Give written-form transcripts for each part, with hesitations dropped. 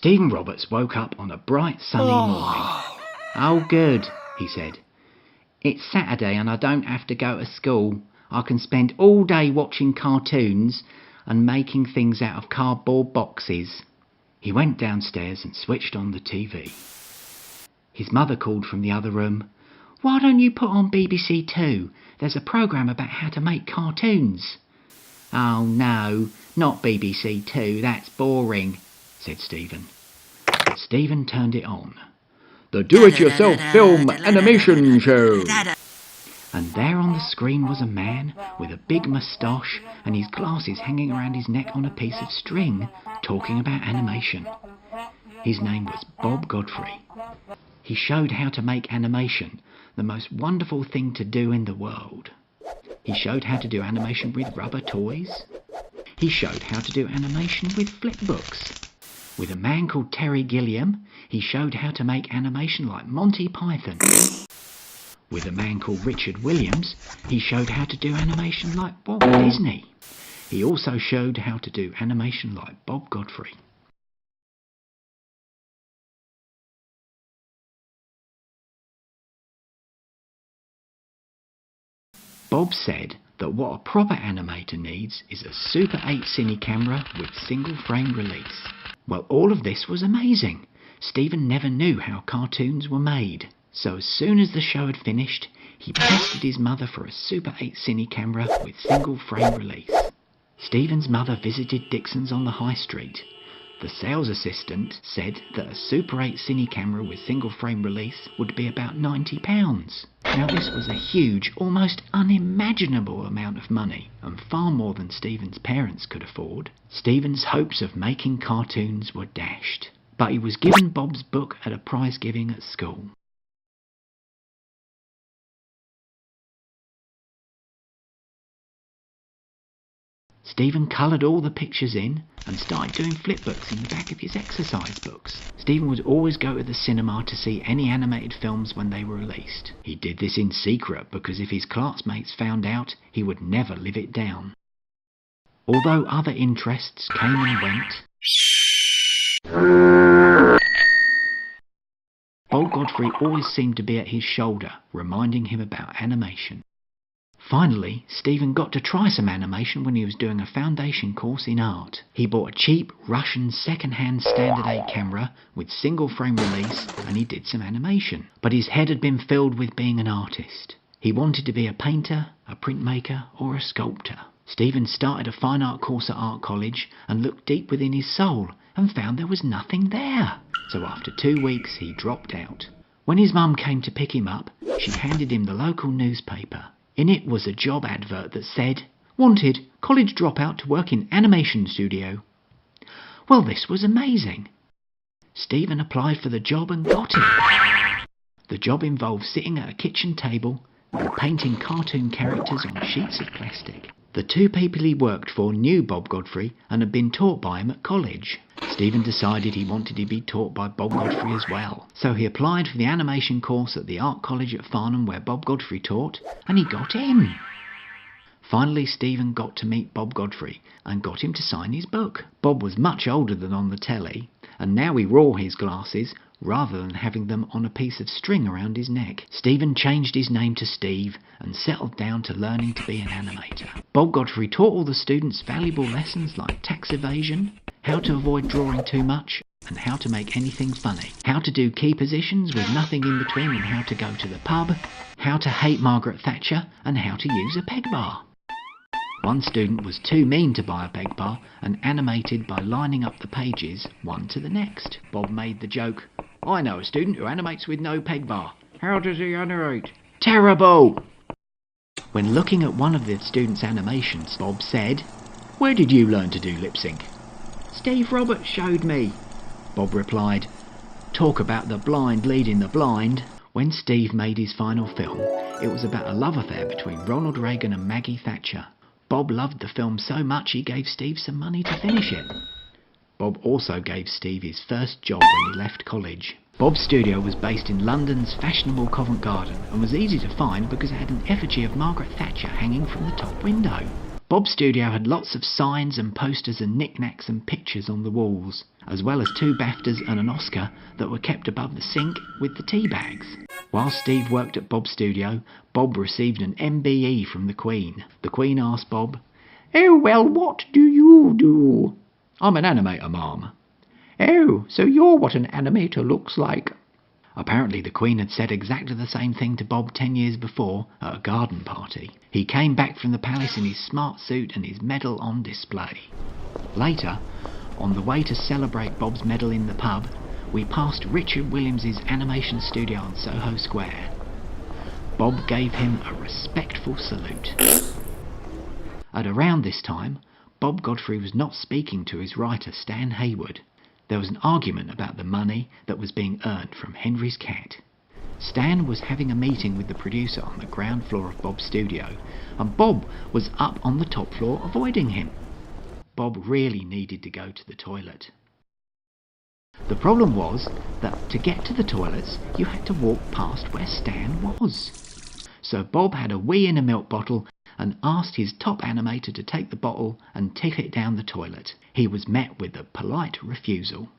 Stephen Roberts woke up on a bright sunny morning. "Oh good," he said. "It's Saturday and I don't have to go to school. I can spend all day watching cartoons and making things out of cardboard boxes." He went downstairs and switched on the TV. His mother called from the other room. "Why don't you put on BBC Two? There's a programme about how to make cartoons." "Oh no, not BBC Two, that's boring," said Stephen. But Stephen turned it on. "The Do-It-Yourself Film Animation Show." And there on the screen was a man with a big moustache and his glasses hanging around his neck on a piece of string, talking about animation. His name was Bob Godfrey. He showed how to make animation, the most wonderful thing to do in the world. He showed how to do animation with rubber toys. He showed how to do animation with flip books. With a man called Terry Gilliam, he showed how to make animation like Monty Python. With a man called Richard Williams, he showed how to do animation like Walt Disney. He also showed how to do animation like Bob Godfrey. Bob said that what a proper animator needs is a Super 8 cine camera with single frame release. Well, all of this was amazing. Stephen never knew how cartoons were made. So as soon as the show had finished, he pestered his mother for a Super 8 cine camera with single frame release. Stephen's mother visited Dixon's on the high street. The sales assistant said that a Super 8 cine camera with single frame release would be about £90. Now this was a huge, almost unimaginable amount of money, and far more than Stephen's parents could afford. Stephen's hopes of making cartoons were dashed, but he was given Bob's book at a prize giving at school. Stephen coloured all the pictures in and started doing flip books in the back of his exercise books. Stephen would always go to the cinema to see any animated films when they were released. He did this in secret because if his classmates found out, he would never live it down. Although other interests came and went, Bob Godfrey always seemed to be at his shoulder, reminding him about animation. Finally, Stephen got to try some animation when he was doing a foundation course in art. He bought a cheap Russian second-hand Standard 8 camera with single frame release and he did some animation. But his head had been filled with being an artist. He wanted to be a painter, a printmaker or a sculptor. Stephen started a fine art course at art college and looked deep within his soul and found there was nothing there. So after 2 weeks he dropped out. When his mum came to pick him up, she handed him the local newspaper. In it was a job advert that said, "Wanted, college dropout to work in animation studio." Well, this was amazing. Stephen applied for the job and got it. The job involved sitting at a kitchen table and painting cartoon characters on sheets of plastic. The two people he worked for knew Bob Godfrey and had been taught by him at college. Stephen decided he wanted to be taught by Bob Godfrey as well. So he applied for the animation course at the art college at Farnham where Bob Godfrey taught, and he got in. Finally, Stephen got to meet Bob Godfrey and got him to sign his book. Bob was much older than on the telly, and now he wore his glasses rather than having them on a piece of string around his neck. Stephen changed his name to Steve and settled down to learning to be an animator. Bob Godfrey taught all the students valuable lessons like tax evasion, how to avoid drawing too much, and how to make anything funny, how to do key positions with nothing in between and how to go to the pub, how to hate Margaret Thatcher, and how to use a peg bar. One student was too mean to buy a peg bar and animated by lining up the pages one to the next. Bob made the joke, "I know a student who animates with no peg bar. How does he animate?" "Terrible!" When looking at one of the students' animations, Bob said, "Where did you learn to do lip sync?" "Steve Roberts showed me," Bob replied. Talk about the blind leading the blind. When Steve made his final film, it was about a love affair between Ronald Reagan and Maggie Thatcher. Bob loved the film so much he gave Steve some money to finish it. Bob also gave Steve his first job when he left college. Bob's studio was based in London's fashionable Covent Garden and was easy to find because it had an effigy of Margaret Thatcher hanging from the top window. Bob's studio had lots of signs and posters and knickknacks and pictures on the walls. as well as 2 BAFTAs and an Oscar that were kept above the sink with the tea bags. While Steve worked at Bob's studio, Bob received an MBE from the Queen. The Queen asked Bob, "Oh, well, what do you do?" "I'm an animator, ma'am." "Oh, so you're what an animator looks like." Apparently the Queen had said exactly the same thing to Bob 10 years before at a garden party. He came back from the palace in his smart suit and his medal on display. Later, on the way to celebrate Bob's medal in the pub, we passed Richard Williams's animation studio on Soho Square. Bob gave him a respectful salute. At around this time, Bob Godfrey was not speaking to his writer Stan Hayward. There was an argument about the money that was being earned from Henry's cat. Stan was having a meeting with the producer on the ground floor of Bob's studio, and Bob was up on the top floor avoiding him. Bob really needed to go to the toilet. The problem was that to get to the toilets, you had to walk past where Stan was. So Bob had a wee in a milk bottle and asked his top animator to take the bottle and tip it down the toilet. He was met with a polite refusal.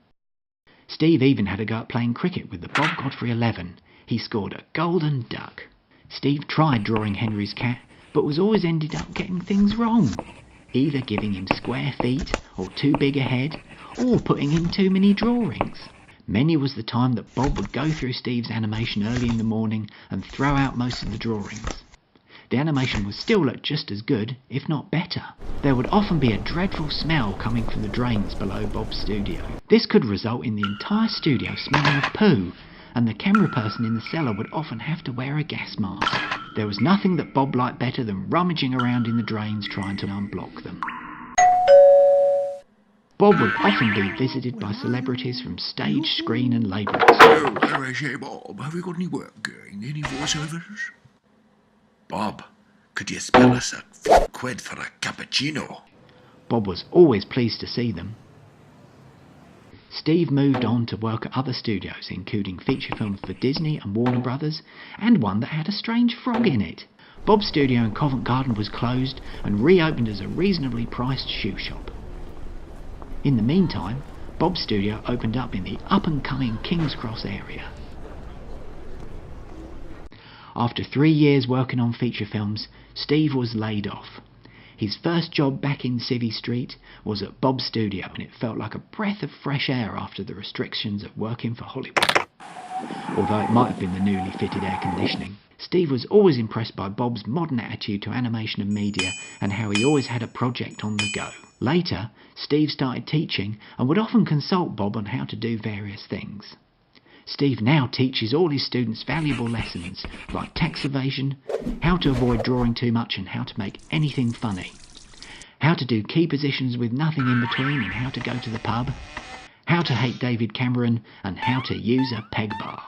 Steve even had a go at playing cricket with the Bob Godfrey 11. He scored a golden duck. Steve tried drawing Henry's cat, but was always ended up getting things wrong, either giving him square feet or too big a head, or putting in too many drawings. Many was the time that Bob would go through Steve's animation early in the morning and throw out most of the drawings. The animation would still look just as good, if not better. There would often be a dreadful smell coming from the drains below Bob's studio. This could result in the entire studio smelling of poo, and the camera person in the cellar would often have to wear a gas mask. There was nothing that Bob liked better than rummaging around in the drains trying to unblock them. Bob would often be visited by celebrities from stage, screen and labels. Oh, hello, say, Bob. Have you got any work going? Any voiceovers? Bob, could you spell us a £4 for a cappuccino? Bob was always pleased to see them. Steve moved on to work at other studios, including feature films for Disney and Warner Brothers, and one that had a strange frog in it. Bob's studio in Covent Garden was closed and reopened as a reasonably priced shoe shop. In the meantime, Bob's studio opened up in the up-and-coming King's Cross area. After 3 years working on feature films, Steve was laid off. His first job back in Civvy Street was at Bob's studio, and it felt like a breath of fresh air after the restrictions of working for Hollywood. Although it might have been the newly fitted air conditioning, Steve was always impressed by Bob's modern attitude to animation and media and how he always had a project on the go. Later, Steve started teaching and would often consult Bob on how to do various things. Steve now teaches all his students valuable lessons like tax evasion, how to avoid drawing too much and how to make anything funny, how to do key positions with nothing in between and how to go to the pub, how to hate David Cameron and how to use a peg bar.